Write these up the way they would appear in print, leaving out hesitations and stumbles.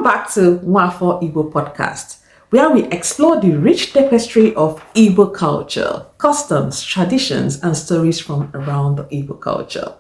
Welcome back to Nwafọ Igbo podcast, where we explore the rich tapestry of Igbo culture, customs, traditions, and stories from around the Igbo culture.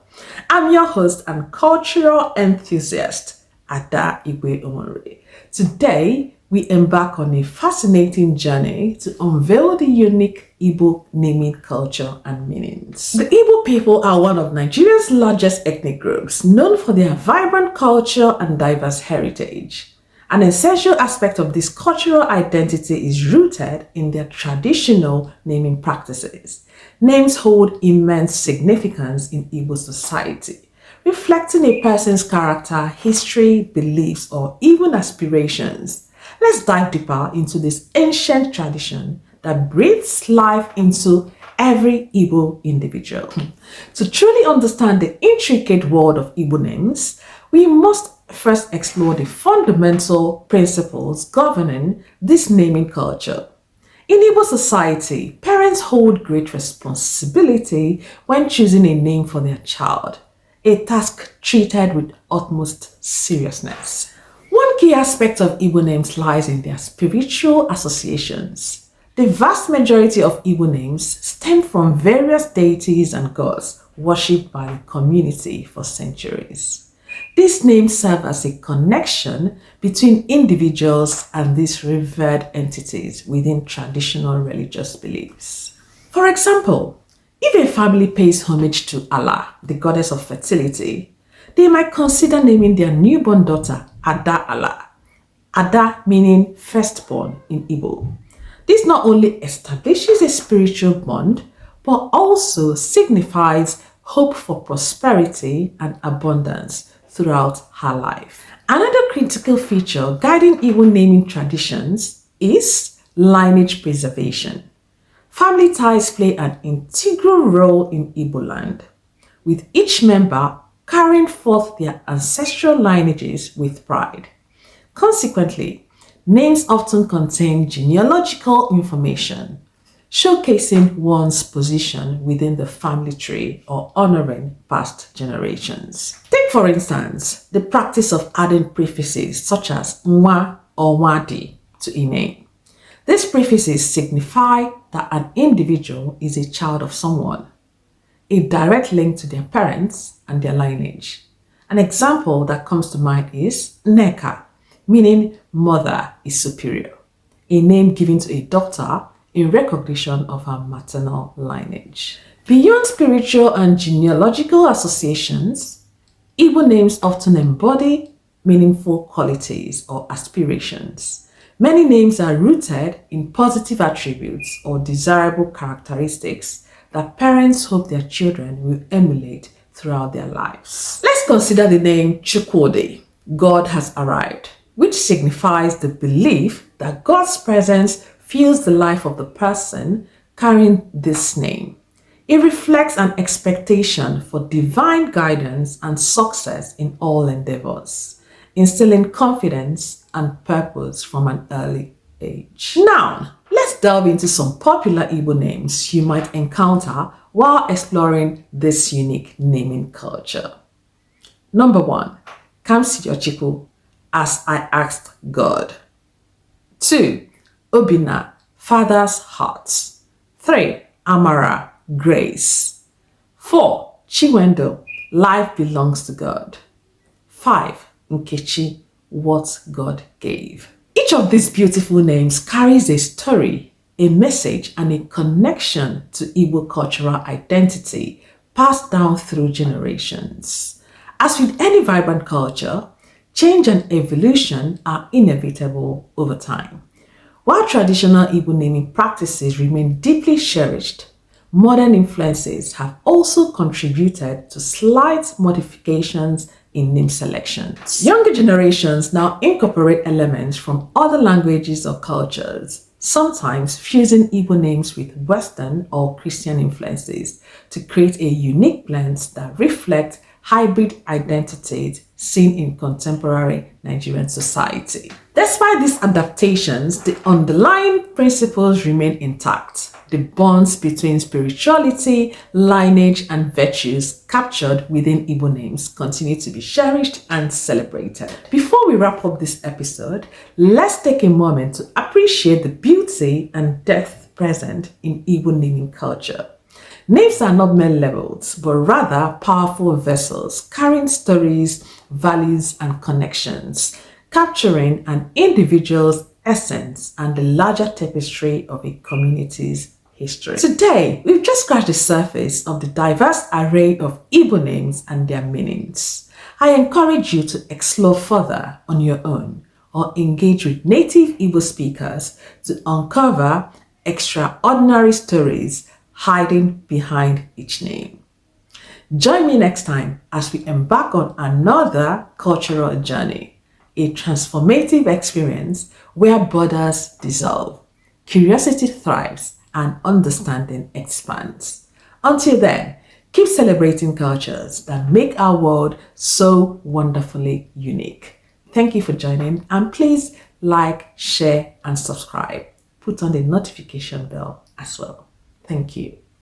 I'm your host and cultural enthusiast, Ada Igwe Omori. Today, we embark on a fascinating journey to unveil the unique Igbo naming culture and meanings. The Igbo people are one of Nigeria's largest ethnic groups, known for their vibrant culture and diverse heritage. An essential aspect of this cultural identity is rooted in their traditional naming practices. Names hold immense significance in Igbo society, reflecting a person's character, history, beliefs, or even aspirations. Let's dive deeper into this ancient tradition that breathes life into every Igbo individual. To truly understand the intricate world of Igbo names, we must first explore the fundamental principles governing this naming culture. In Igbo society, parents hold great responsibility when choosing a name for their child, a task treated with utmost seriousness. One key aspect of Igbo names lies in their spiritual associations. The vast majority of Igbo names stem from various deities and gods worshipped by the community for centuries. These names serve as a connection between individuals and these revered entities within traditional religious beliefs. For example, if a family pays homage to Allah, the goddess of fertility, they might consider naming their newborn daughter Ada Allah. Ada meaning firstborn in Igbo. This not only establishes a spiritual bond, but also signifies hope for prosperity and abundance throughout her life. Another critical feature guiding Igbo naming traditions is lineage preservation. Family ties play an integral role in Igbo land, with each member carrying forth their ancestral lineages with pride. Consequently, names often contain genealogical information, showcasing one's position within the family tree or honoring past generations. Take, for instance, the practice of adding prefixes such as Nwa or Nwadi to a name. These prefixes signify that an individual is a child of someone, a direct link to their parents and their lineage. An example that comes to mind is Neka, meaning mother is superior, a name given to a daughter in recognition of her maternal lineage. Beyond spiritual and genealogical associations, Igbo names often embody meaningful qualities or aspirations. Many names are rooted in positive attributes or desirable characteristics that parents hope their children will emulate throughout their lives. Let's consider the name Chukwudi, God has arrived, which signifies the belief that God's presence fills the life of the person carrying this name. It reflects an expectation for divine guidance and success in all endeavors, instilling confidence and purpose from an early age. Now, let's delve into some popular Igbo names you might encounter while exploring this unique naming culture. Number 1, Kamsi, as I asked God. 2, Obina, Father's heart. 3, Amara, grace. 4, Chiwendo, life belongs to God. 5, Nkechi, what God gave. Each of these beautiful names carries a story, a message, and a connection to Igbo cultural identity passed down through generations. As with any vibrant culture, change and evolution are inevitable over time. While traditional Igbo naming practices remain deeply cherished, modern influences have also contributed to slight modifications in name selections. Younger generations now incorporate elements from other languages or cultures, sometimes fusing Igbo names with Western or Christian influences to create a unique blend that reflect hybrid identities seen in contemporary Nigerian society. Despite these adaptations, the underlying principles remain intact. the bonds between spirituality, lineage, and virtues captured within Igbo names continue to be cherished and celebrated. Before we wrap up this episode, let's take a moment to appreciate the beauty and depth present in Igbo naming culture. Names are not mere labels, but rather powerful vessels carrying stories, values, and connections, capturing an individual's essence and the larger tapestry of a community's history. Today, we've just scratched the surface of the diverse array of Igbo names and their meanings. I encourage you to explore further on your own or engage with native Igbo speakers to uncover extraordinary stories hiding behind each name. Join me next time as we embark on another cultural journey, a transformative experience where borders dissolve, curiosity thrives, and understanding expands. Until then, keep celebrating cultures that make our world so wonderfully unique. Thank you for joining, and please like, share, and subscribe. Put on the notification bell as well. Thank you.